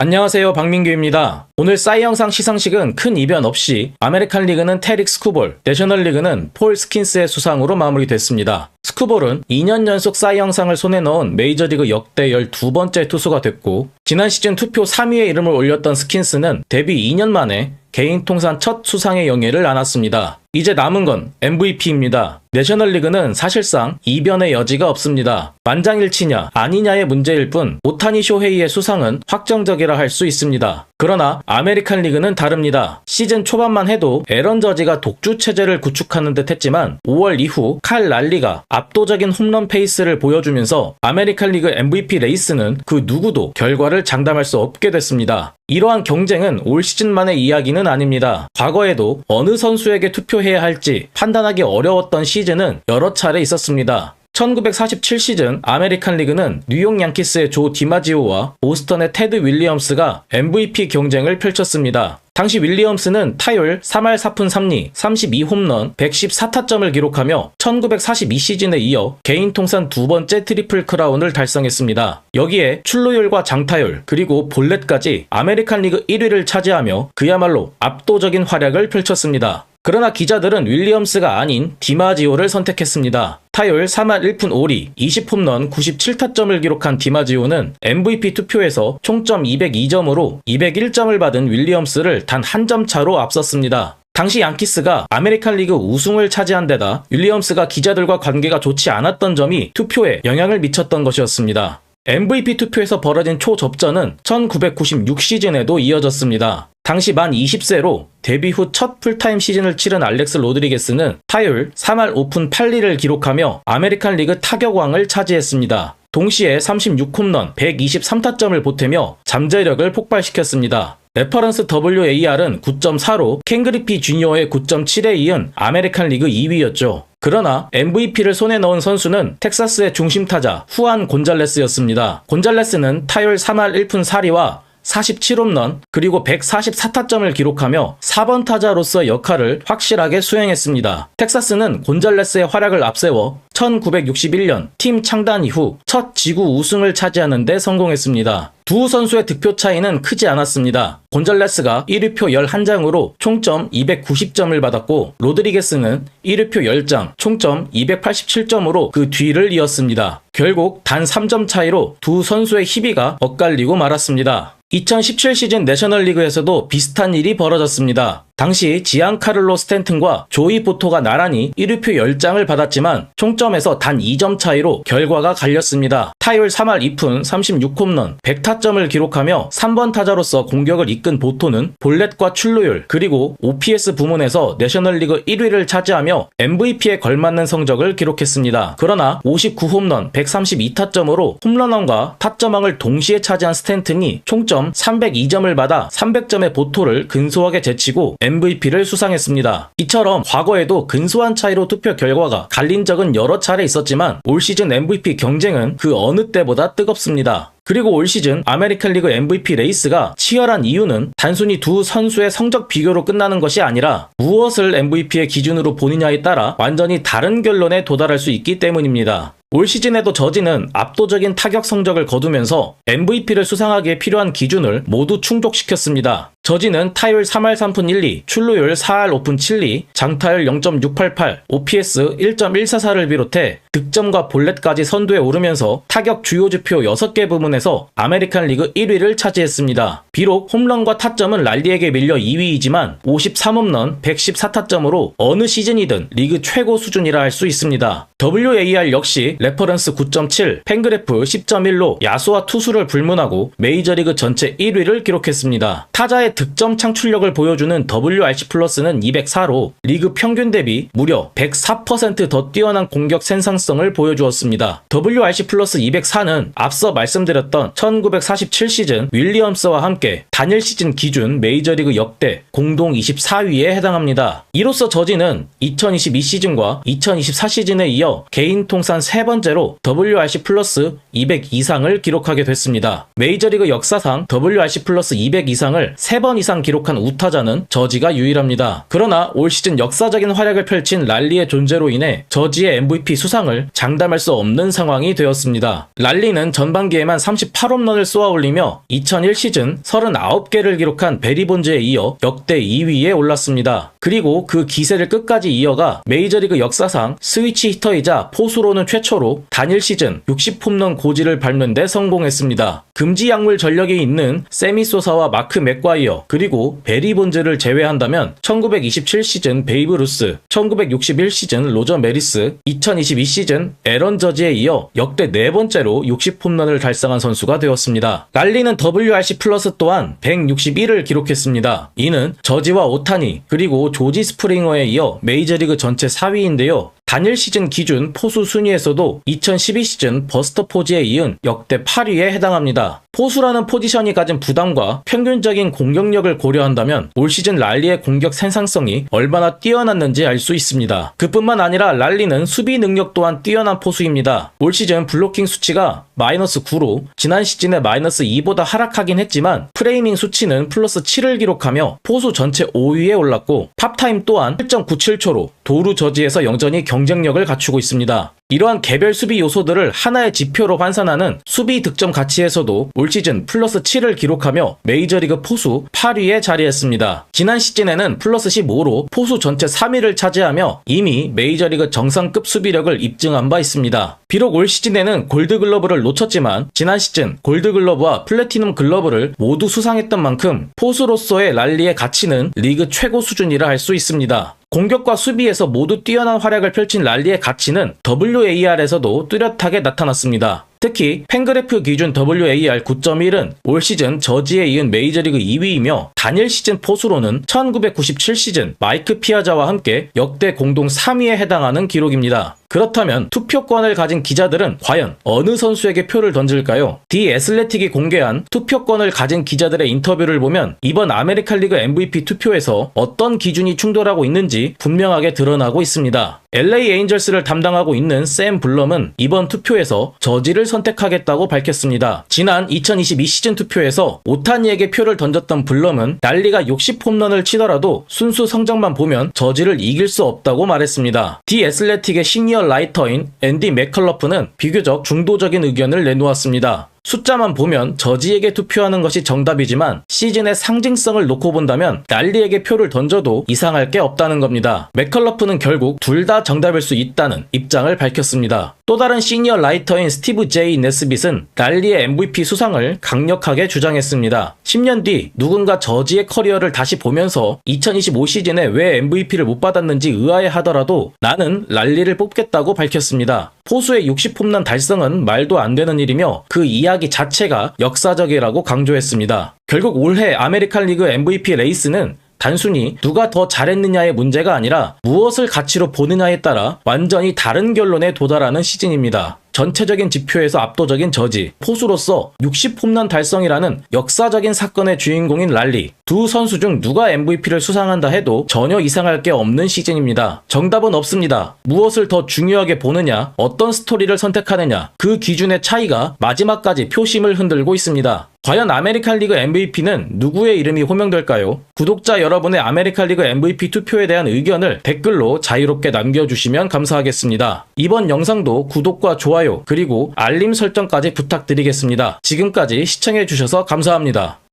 안녕하세요, 박민규입니다. 오늘 싸이 영상 시상식은 큰 이변 없이 아메리칸 리그는 테릭 스쿠볼, 내셔널 리그는 폴 스킨스의 수상으로 마무리됐습니다. 스쿠볼은 2년 연속 싸이 영상을 손에 넣은 메이저리그 역대 12번째 투수가 됐고, 지난 시즌 투표 3위에 이름을 올렸던 스킨스는 데뷔 2년 만에 개인 통산 첫 수상의 영예를 안았습니다. 이제 남은 건 MVP입니다. 내셔널리그는 사실상 이변의 여지가 없습니다. 만장일치냐 아니냐의 문제일 뿐 오타니 쇼헤이의 수상은 확정적이라 할 수 있습니다. 그러나 아메리칸 리그는 다릅니다. 시즌 초반만 해도 에런 저지가 독주 체제를 구축하는 듯 했지만 5월 이후 칼 랄리가 압도적인 홈런 페이스를 보여주면서 아메리칸 리그 MVP 레이스는 그 누구도 결과를 장담할 수 없게 됐습니다. 이러한 경쟁은 올 시즌만의 이야기는 아닙니다. 과거에도 어느 선수에게 투표해야 할지 판단하기 어려웠던 시즌은 여러 차례 있었습니다. 1947 시즌 아메리칸 리그는 뉴욕 양키스의 조 디마지오와 보스턴의 테드 윌리엄스가 MVP 경쟁을 펼쳤습니다. 당시 윌리엄스는 타율 3할 4푼 3리, 32홈런, 114타점을 기록하며 1942 시즌에 이어 개인 통산 두 번째 트리플 크라운을 달성했습니다. 여기에 출루율과 장타율, 그리고 볼넷까지 아메리칸 리그 1위를 차지하며 그야말로 압도적인 활약을 펼쳤습니다. 그러나 기자들은 윌리엄스가 아닌 디마지오를 선택했습니다. 타율 3할 1푼 5리, 20홈런, 97타점을 기록한 디마지오는 MVP 투표에서 총점 202점으로 201점을 받은 윌리엄스를 단 한 점 차로 앞섰습니다. 당시 양키스가 아메리칸 리그 우승을 차지한 데다 윌리엄스가 기자들과 관계가 좋지 않았던 점이 투표에 영향을 미쳤던 것이었습니다. MVP 투표에서 벌어진 초접전은 1996 시즌에도 이어졌습니다. 당시 만 20세로 데뷔 후 첫 풀타임 시즌을 치른 알렉스 로드리게스는 타율 3할 5푼 8리를 기록하며 아메리칸 리그 타격왕을 차지했습니다. 동시에 36홈런, 123타점을 보태며 잠재력을 폭발시켰습니다. 레퍼런스 WAR은 9.4로 켄 그리피 주니어의 9.7에 이은 아메리칸 리그 2위였죠. 그러나 MVP를 손에 넣은 선수는 텍사스의 중심타자 후안 곤잘레스였습니다. 곤잘레스는 타율 3할 1푼 4리와 47홈런 그리고 144타점을 기록하며 4번 타자로서 역할을 확실하게 수행했습니다. 텍사스는 곤잘레스의 활약을 앞세워 1961년 팀 창단 이후 첫 지구 우승을 차지하는 데 성공했습니다. 두 선수의 득표 차이는 크지 않았습니다. 곤잘레스가 1위표 11장으로 총점 290점을 받았고 로드리게스는 1위표 10장, 총점 287점으로 그 뒤를 이었습니다. 결국 단 3점 차이로 두 선수의 희비가 엇갈리고 말았습니다. 2017 시즌 내셔널리그에서도 비슷한 일이 벌어졌습니다. 당시 지안카를로 스탠튼과 조이 보토가 나란히 1위표 10장을 받았지만 총점에서 단 2점 차이로 결과가 갈렸습니다. 타율 3할 2푼 36홈런 100타점을 기록하며 3번 타자로서 공격을 이끈 보토는 볼넷과 출루율 그리고 OPS 부문에서 내셔널리그 1위를 차지하며 MVP에 걸맞는 성적을 기록했습니다. 그러나 59홈런 132타점으로 홈런왕과 타점왕을 동시에 차지한 스탠튼이 총점 302점을 받아 300점의 보토를 근소하게 제치고 MVP를 수상했습니다. 이처럼 과거에도 근소한 차이로 투표 결과가 갈린 적은 여러 차례 있었지만 올 시즌 MVP 경쟁은 그 어느 때보다 뜨겁습니다. 그리고 올 시즌 아메리칸 리그 MVP 레이스가 치열한 이유는 단순히 두 선수의 성적 비교로 끝나는 것이 아니라 무엇을 MVP의 기준으로 보느냐에 따라 완전히 다른 결론에 도달할 수 있기 때문입니다. 올 시즌에도 저지는 압도적인 타격 성적을 거두면서 MVP를 수상하기에 필요한 기준을 모두 충족시켰습니다. 저지는 타율 3할 3푼 1리, 출루율 4할 5푼 7리, 장타율 0.688, OPS 1.144를 비롯해 득점과 볼넷까지 선두에 오르면서 타격 주요 지표 6개 부문에서 아메리칸 리그 1위를 차지했습니다. 비록 홈런과 타점은 랄리에게 밀려 2위이지만 53홈런, 114타점으로 어느 시즌이든 리그 최고 수준이라 할 수 있습니다. WAR 역시 레퍼런스 9.7, 팬그래프 10.1로 야수와 투수를 불문하고 메이저리그 전체 1위를 기록했습니다. 타자의 득점 창출력을 보여주는 WRC 플러스는 204로 리그 평균 대비 무려 104% 더 뛰어난 공격 생산성을 보여주었습니다. WRC 플러스 204는 앞서 말씀드렸던 1947 시즌 윌리엄스와 함께 단일 시즌 기준 메이저리그 역대 공동 24위에 해당합니다. 이로써 저지는 2022 시즌과 2024 시즌에 이어 개인 통산 세 번째로 WRC 플러스 200 이상을 기록하게 됐습니다. 메이저리그 역사상 WRC 플러스 200 이상을 세 번 홈런 이상 기록한 우타자는 저지가 유일합니다. 그러나 올 시즌 역사적인 활약을 펼친 랄리의 존재로 인해 저지의 MVP 수상을 장담할 수 없는 상황이 되었습니다. 랄리는 전반기에만 38홈런을 쏘아올리며 2001 시즌 39개를 기록한 베리 본즈에 이어 역대 2위에 올랐습니다. 그리고 그 기세를 끝까지 이어가 메이저리그 역사상 스위치 히터이자 포수로는 최초로 단일 시즌 60홈런 고지를 밟는 데 성공했습니다. 금지 약물 전력이 있는 세미 소사와 마크 맥과이어 그리고 베리 본즈를 제외한다면 1927 시즌 베이브 루스, 1961 시즌 로저 메리스, 2022 시즌 애런 저지에 이어 역대 네 번째로 60홈런을 달성한 선수가 되었습니다. 랄리는 WRC 플러스 또한 161을 기록했습니다. 이는 저지와 오타니 그리고 조지 스프링어에 이어 메이저리그 전체 4위인데요. 단일 시즌 기준 포수 순위에서도 2012 시즌 버스터 포지에 이은 역대 8위에 해당합니다. 포수라는 포지션이 가진 부담과 평균적인 공격력을 고려한다면 올 시즌 랄리의 공격 생산성이 얼마나 뛰어났는지 알 수 있습니다. 그뿐만 아니라 랄리는 수비 능력 또한 뛰어난 포수입니다. 올 시즌 블로킹 수치가 -9로 지난 시즌의 -2보다 하락하긴 했지만 프레이밍 수치는 +7을 기록하며 포수 전체 5위에 올랐고 팝타임 또한 1.97초로 도루 저지에서 여전히 경쟁력을 갖추고 있습니다. 이러한 개별 수비 요소들을 하나의 지표로 환산하는 수비 득점 가치에서도 올 시즌 +7을 기록하며 메이저리그 포수 8위에 자리했습니다. 지난 시즌에는 +15로 포수 전체 3위를 차지하며 이미 메이저리그 정상급 수비력을 입증한 바 있습니다. 비록 올 시즌에는 골드글러브를 놓쳤지만 지난 시즌 골드글러브와 플래티넘 글러브를 모두 수상했던 만큼 포수로서의 랄리의 가치는 리그 최고 수준이라 할 수 있습니다. 공격과 수비에서 모두 뛰어난 활약을 펼친 랄리의 가치는 WAR에서도 뚜렷하게 나타났습니다. 특히 팬그래프 기준 WAR 9.1은 올 시즌 저지에 이은 메이저리그 2위이며 단일 시즌 포수로는 1997 시즌 마이크 피아자와 함께 역대 공동 3위에 해당하는 기록입니다. 그렇다면 투표권을 가진 기자들은 과연 어느 선수에게 표를 던질까요? 디 애슬레틱이 공개한 투표권을 가진 기자들의 인터뷰를 보면 이번 아메리칸 리그 MVP 투표에서 어떤 기준이 충돌하고 있는지 분명하게 드러나고 있습니다. LA 에인절스를 담당하고 있는 샘 블럼은 이번 투표에서 저지를 선택하겠다고 밝혔습니다. 지난 2022 시즌 투표에서 오타니에게 표를 던졌던 블럼은 랄리가 60홈런을 치더라도 순수 성적만 보면 저지를 이길 수 없다고 말했습니다. 디 애슬레틱의 시니어 라이터인 앤디 맥컬러프는 비교적 중도적인 의견을 내놓았습니다. 숫자만 보면 저지에게 투표하는 것이 정답이지만 시즌의 상징성을 놓고 본다면 랄리에게 표를 던져도 이상할 게 없다는 겁니다. 맥컬러프는 결국 둘 다 정답일 수 있다는 입장을 밝혔습니다. 또 다른 시니어 라이터인 스티브 제이 네스빗은 랄리의 MVP 수상을 강력하게 주장했습니다. 10년 뒤 누군가 저지의 커리어를 다시 보면서 2025 시즌에 왜 MVP를 못 받았는지 의아해하더라도 나는 랄리를 뽑겠다고 밝혔습니다. 포수의 60홈런 달성은 말도 안 되는 일이며 그 이야기 자체가 역사적이라고 강조했습니다. 결국 올해 아메리칸 리그 MVP 레이스는 단순히 누가 더 잘했느냐의 문제가 아니라 무엇을 가치로 보느냐에 따라 완전히 다른 결론에 도달하는 시즌입니다. 전체적인 지표에서 압도적인 저지, 포수로서 60홈런 달성이라는 역사적인 사건의 주인공인 랄리, 두 선수 중 누가 MVP를 수상한다 해도 전혀 이상할 게 없는 시즌입니다. 정답은 없습니다. 무엇을 더 중요하게 보느냐, 어떤 스토리를 선택하느냐, 그 기준의 차이가 마지막까지 표심을 흔들고 있습니다. 과연 아메리칸 리그 MVP는 누구의 이름이 호명될까요? 구독자 여러분의 아메리칸 리그 MVP 투표에 대한 의견을 댓글로 자유롭게 남겨주시면 감사하겠습니다. 이번 영상도 구독과 좋아요 그리고 알림 설정까지 부탁드리겠습니다. 지금까지 시청해주셔서 감사합니다.